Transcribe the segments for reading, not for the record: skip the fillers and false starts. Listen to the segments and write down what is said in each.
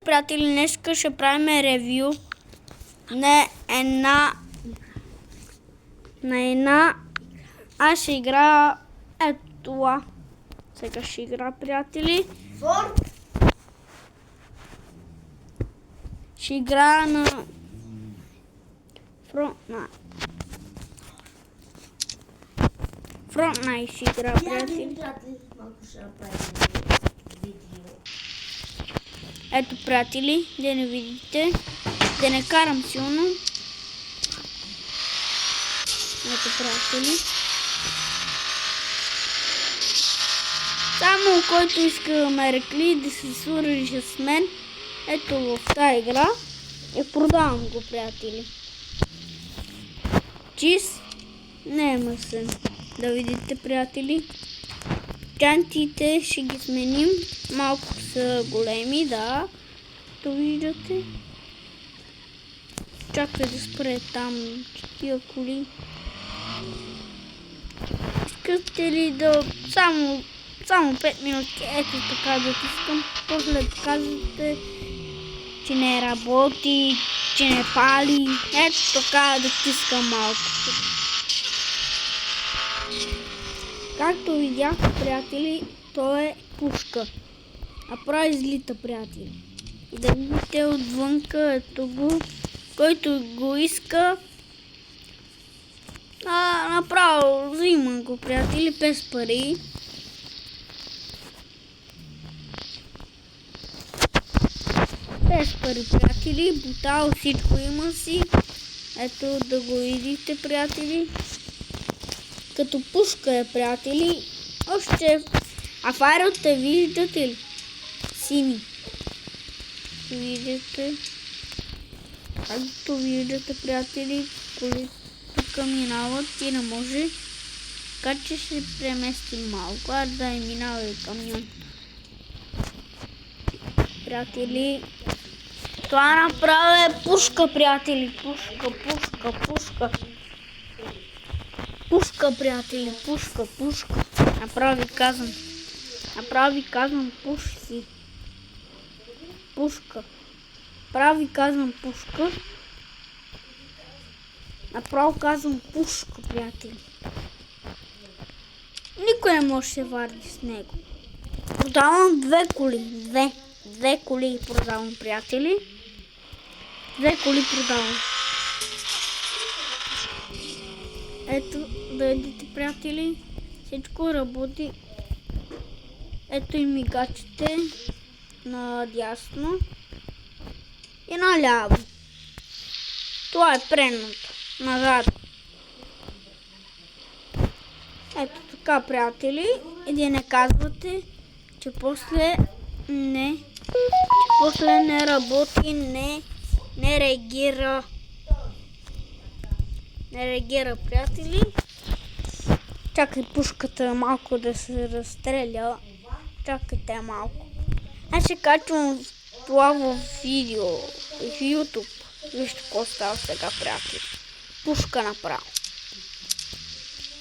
Приятели, днеска ще правим ревю на една... Аз ще играя ето това. Сега ще играя, приятели. Ще играя на Fortnite ще играя, приятели. Ето, приятели, да не видите, да не карам силно. Ето, приятели. Само който иска да ме рекли да се свържи с мен, ето в тази игра, и продавам го, приятели. Чиз, не е мъсен. Да видите, приятели. Чантите ще ги сменим. Малко са големи, да. То виждате. Чакай да спре там такива коли. Искате ли да... Само 5 минути. Ето така да тискам. После казвате, че не работи, че не пали. Ето така да тискам малко. Както видяхте, приятели, то е пушка. Направо излита, приятели. И да видите отвънка, ето го. Който го иска, направо взимам го, приятели, без пари. Без пари, приятели, бутал, всичко има си. Ето да го видите, приятели. Като пушка е, приятели. Още... А фарите виждате ли? Сини. Виждате. Както виждате, приятели, коли тук минават и не може. Така че ще преместим малко, да и минава и камион. Приятели, това направо е пушка, приятели. Пушка. Пушка, приятели, пушка. Направо ви казвам пушки. Пушка. Прави казвам пушка. Направо казвам пушка, приятели. Никой не може да се варди с него. Продавам две коли. Две коли продавам, приятели. Две коли продавам. Ето, да видите, приятели. Всичко работи. Ето и мигачите надясно и наляво. Това е предното. Назад. Ето така, приятели. И да не казвате, че после не работи, не реагира. Не реагира, приятели. Чакай пушката малко да се разстреля. Чакайте малко. Аз ще качвам това в видео в YouTube. Вижте какво става сега, приятели. Пушка направо.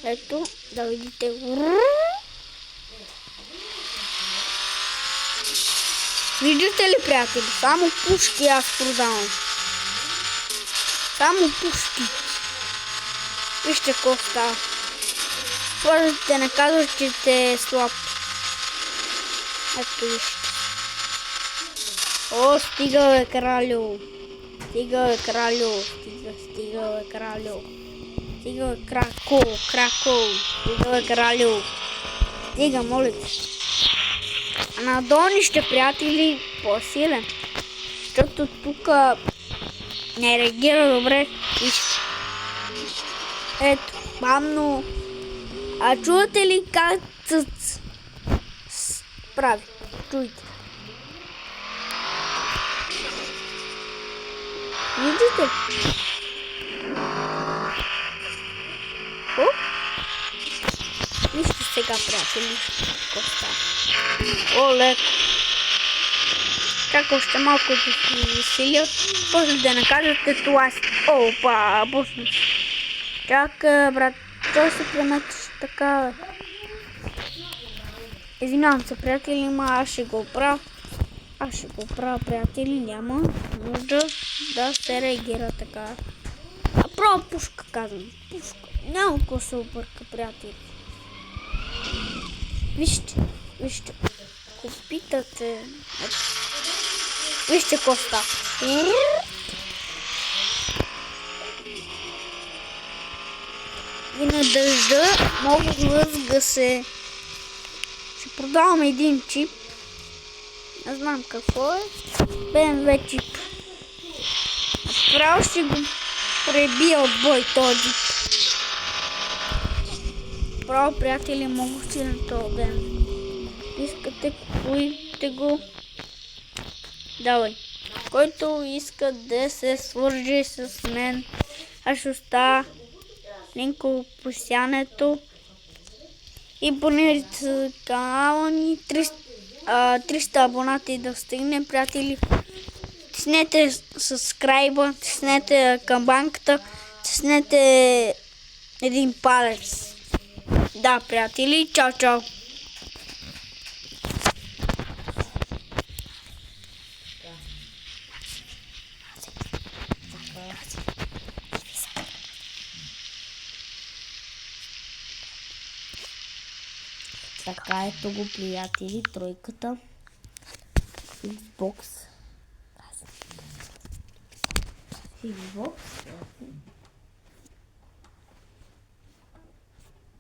Ето, да видите. Виждате ли, приятели? Само пушки аз продавам. Само пушки. Вижте какво става. Можете не казват, че сте слаб. Ето вижте. О, стига бе, кралю. Стига бе, кралю. Стига бе, кралю. Стига бе, крако. Стига бе, кралю. Стига, моля те. А на донище, приятели, по-силен. Защото тук не реагира добре. Вижте. Ето, бавно. А чувате ли как цъц прави? Чуйте. Виждате? О? Вижте сега, приятели. О, леко. Чакай още малко да се веселя. После да накажете това си. Опа, пусна. Чакай, брат. Той се преметиш така. Извинявам се, приятели, аз ще го оправя. Аз ще го правя, приятели, няма нужда да се реагира така. Право пушка, казвам. Пушка. Няма какво се обърка, приятели. Вижте. Ако питате... Вижте какво става. И на дъжда много лъзга се. Ще продавам един чип. Не знам какво е. BMW чип. Право ще го пребия от бой този джип. Право, приятели, много силен този BMW. Искате, купуйте го. Давай. Който иска да се свържи с мен, аз ще оставя линк в описанието. И абонирайте канала ни. 300 абонати да стигне, приятели. Тиснете subscribe, тиснете камбанката, тиснете един палец. Да, приятели, чао! Така, ето го, приятели, тройката. Xbox.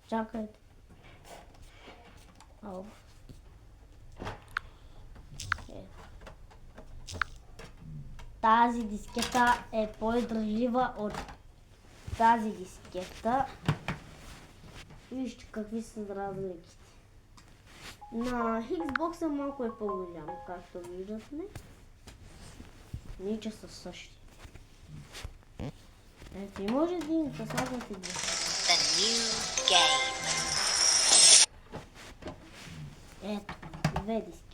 Чакайте. Тази дискета е по-издръжлива от тази дискета. Вижте какви са разликите. На Xbox малко е по-голям, както виждате. Ниче са същи. Ето и може един да слагате две. Ето, две диски.